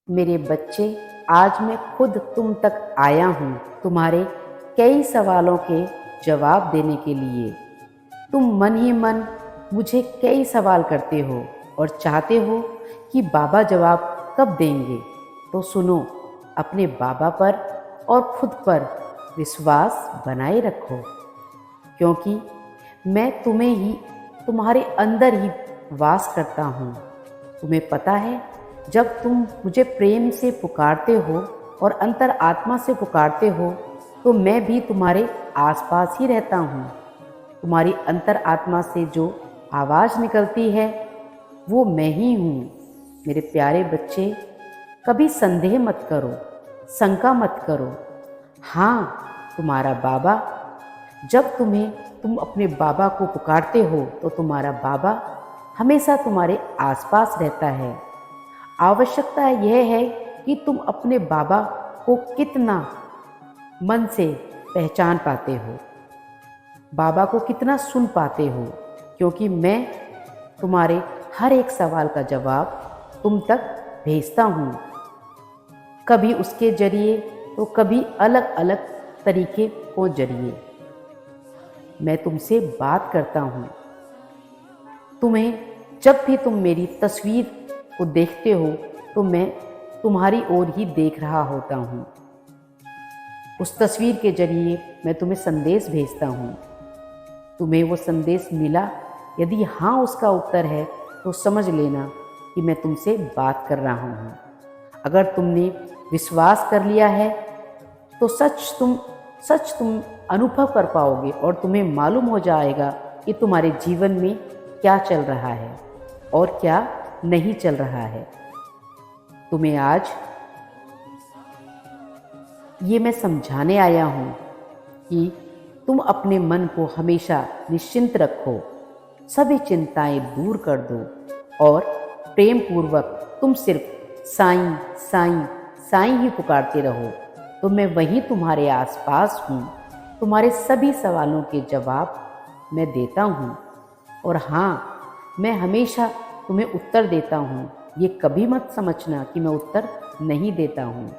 मेरे बच्चे, आज मैं खुद तुम तक आया हूँ तुम्हारे कई सवालों के जवाब देने के लिए। तुम मन ही मन मुझे कई सवाल करते हो और चाहते हो कि बाबा जवाब कब देंगे। तो सुनो, अपने बाबा पर और खुद पर विश्वास बनाए रखो, क्योंकि मैं तुम्हें ही, तुम्हारे अंदर ही वास करता हूँ। तुम्हें पता है, जब तुम मुझे प्रेम से पुकारते हो और अंतर आत्मा से पुकारते हो, तो मैं भी तुम्हारे आसपास ही रहता हूँ। तुम्हारी अंतर आत्मा से जो आवाज़ निकलती है, वो मैं ही हूँ। मेरे प्यारे बच्चे, कभी संदेह मत करो, शंका मत करो। हाँ, तुम्हारा बाबा, जब तुम अपने बाबा को पुकारते हो तो तुम्हारा बाबा हमेशा तुम्हारे आसपास रहता है। आवश्यकता यह है कि तुम अपने बाबा को कितना मन से पहचान पाते हो, बाबा को कितना सुन पाते हो, क्योंकि मैं तुम्हारे हर एक सवाल का जवाब तुम तक भेजता हूँ। कभी उसके जरिए तो कभी अलग अलग तरीके को जरिए मैं तुमसे बात करता हूँ। जब भी तुम मेरी तस्वीर को देखते हो तो मैं तुम्हारी ओर ही देख रहा होता हूँ। उस तस्वीर के जरिए मैं तुम्हें संदेश भेजता हूँ। तुम्हें वो संदेश मिला? यदि हाँ उसका उत्तर है तो समझ लेना कि मैं तुमसे बात कर रहा हूँ। अगर तुमने विश्वास कर लिया है तो सच तुम अनुभव कर पाओगे और तुम्हें मालूम हो जाएगा कि तुम्हारे जीवन में क्या चल रहा है और क्या नहीं चल रहा है। तुम्हें आज ये मैं समझाने आया हूँ कि तुम अपने मन को हमेशा निश्चिंत रखो, सभी चिंताएं दूर कर दो और प्रेम पूर्वक तुम सिर्फ साईं साईं साईं ही पुकारते रहो। तो मैं वहीं तुम्हारे आसपास हूँ। तुम्हारे सभी सवालों के जवाब मैं देता हूँ और हाँ, मैं हमेशा तुम्हें उत्तर देता हूँ। ये कभी मत समझना कि मैं उत्तर नहीं देता हूँ।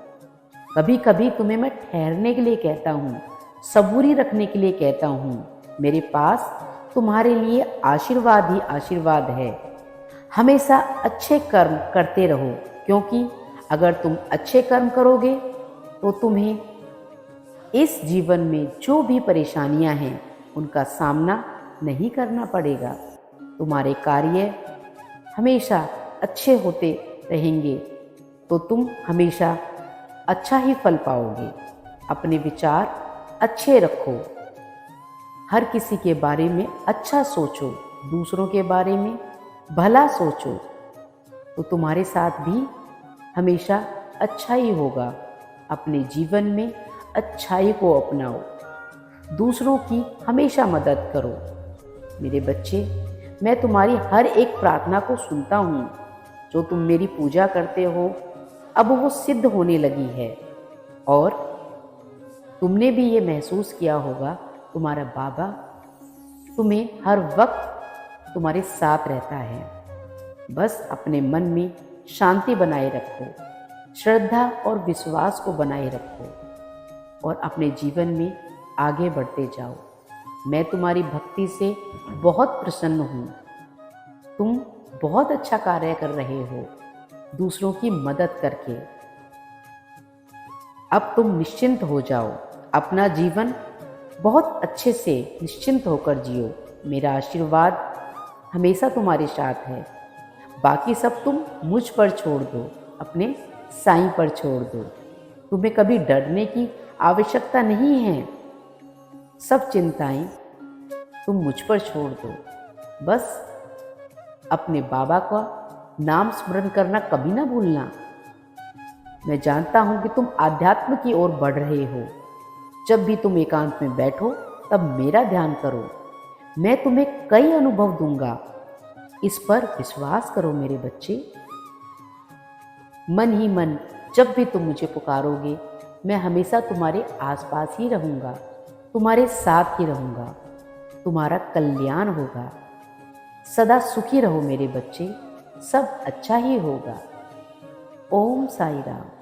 कभी कभी तुम्हें मैं ठहरने के लिए कहता हूँ, सबूरी रखने के लिए कहता हूँ। मेरे पास तुम्हारे लिए आशीर्वाद ही आशीर्वाद है। हमेशा अच्छे कर्म करते रहो, क्योंकि अगर तुम अच्छे कर्म करोगे तो तुम्हें इस जीवन में जो भी परेशानियां हैं उनका सामना नहीं करना पड़ेगा। तुम्हारे कार्य हमेशा अच्छे होते रहेंगे तो तुम हमेशा अच्छा ही फल पाओगे। अपने विचार अच्छे रखो, हर किसी के बारे में अच्छा सोचो, दूसरों के बारे में भला सोचो, तो तुम्हारे साथ भी हमेशा अच्छा ही होगा। अपने जीवन में अच्छाई को अपनाओ, दूसरों की हमेशा मदद करो। मेरे बच्चे, मैं तुम्हारी हर एक प्रार्थना को सुनता हूँ। जो तुम मेरी पूजा करते हो अब वो सिद्ध होने लगी है और तुमने भी ये महसूस किया होगा, तुम्हारा बाबा तुम्हें हर वक्त तुम्हारे साथ रहता है। बस अपने मन में शांति बनाए रखो, श्रद्धा और विश्वास को बनाए रखो और अपने जीवन में आगे बढ़ते जाओ। मैं तुम्हारी भक्ति से बहुत प्रसन्न हूँ। तुम बहुत अच्छा कार्य कर रहे हो, दूसरों की मदद करके। अब तुम निश्चिंत हो जाओ, अपना जीवन बहुत अच्छे से निश्चिंत होकर जियो। मेरा आशीर्वाद हमेशा तुम्हारे साथ है। बाकी सब तुम मुझ पर छोड़ दो, अपने साईं पर छोड़ दो। तुम्हें कभी डरने की आवश्यकता नहीं है। सब चिंताएं तुम मुझ पर छोड़ दो। बस अपने बाबा का नाम स्मरण करना कभी ना भूलना। मैं जानता हूं कि तुम आध्यात्म की ओर बढ़ रहे हो। जब भी तुम एकांत में बैठो तब मेरा ध्यान करो। मैं तुम्हें कई अनुभव दूंगा, इस पर विश्वास करो मेरे बच्चे। मन ही मन जब भी तुम मुझे पुकारोगे, मैं हमेशा तुम्हारे आसपास ही रहूंगा, तुम्हारे साथ ही रहूंगा। तुम्हारा कल्याण होगा। सदा सुखी रहो मेरे बच्चे, सब अच्छा ही होगा। ओम साई राम।